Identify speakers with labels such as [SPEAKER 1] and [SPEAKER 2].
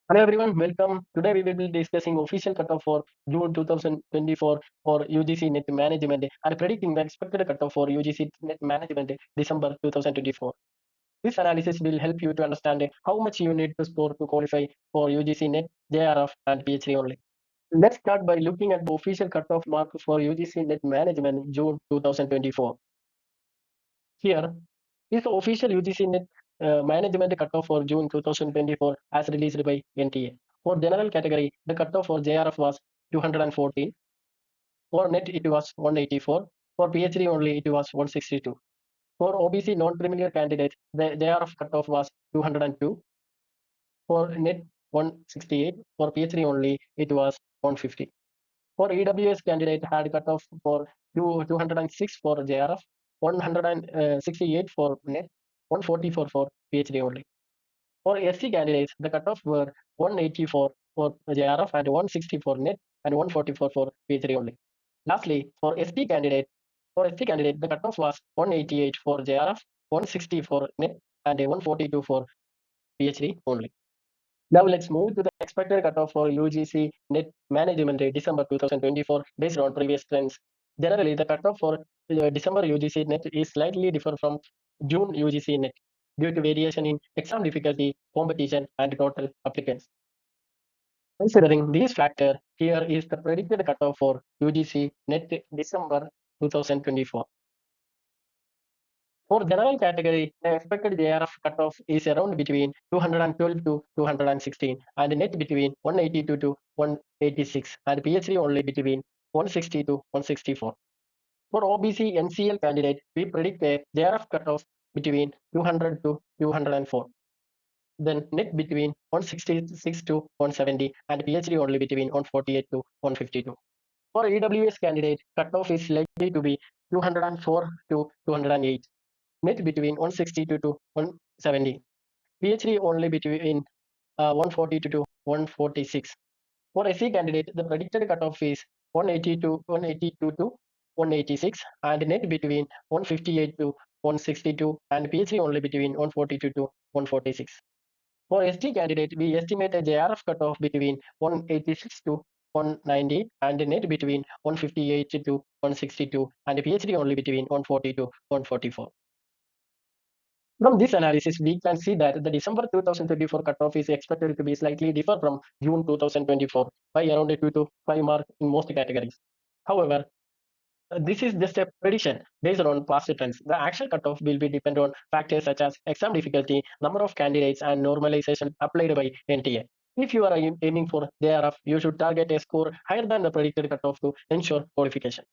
[SPEAKER 1] Hello everyone, welcome. Today we will be discussing official cutoff for June 2024 for UGC Net Management and predicting the expected cutoff for UGC Net Management December 2024. This analysis will help you to understand how much you need to score to qualify for UGC Net, JRF and PhD only. Let's start by looking at the official cutoff mark for UGC Net Management June 2024. Here is the official UGC Net Management cutoff for June 2024 as released by NTA. For general category, the cutoff for JRF was 214. For net, it was 184. For PhD only, it was 162. For OBC non-premier candidates, the JRF cutoff was 202. For net, 168. For PhD only, it was 150. For EWS candidate had cutoff for 206 for JRF, 168 for net, 144 for PhD only. For SC candidates, the cutoff were 184 for JRF and 160 for net and 144 for PhD only. Lastly, for SC candidate, the cutoff was 188 for JRF, 160 for net, and 142 for PhD only. Now let's move to the expected cutoff for UGC Net Management December 2024 based on previous trends. Generally, the cutoff for December UGC Net is slightly different from June UGC Net due to variation in exam difficulty, competition, and total applicants. Considering these factors, here is the predicted cutoff for UGC Net December 2024. For general category, the expected JRF cutoff is around between 212 to 216 and net between 182 to 186 and PhD only between 160 to 164. For OBC NCL candidate, we predict a JRF cutoff between 200 to 204. Then net between 166 to 170 and PhD only between 148 to 152. For EWS candidate, cutoff is likely to be 204 to 208. Net between 162 to 170. PhD only between 142 to 146. For SC candidate, the predicted cutoff is 182 to 186 and net between 158 to 162 and PhD only between 142 to 146. For ST candidate, we estimate a JRF cutoff between 186 to 190 and net between 158 to 162 and PhD only between 140 to 144. From this analysis, we can see that the December 2024 cutoff is expected to be slightly different from June 2024 by around a 2 to 5 mark in most categories. However, this is just a prediction based on past trends. The actual cutoff will be depend on factors such as exam difficulty, number of candidates, and normalization applied by NTA. If you are aiming for JRF, you should target a score higher than the predicted cutoff to ensure qualification.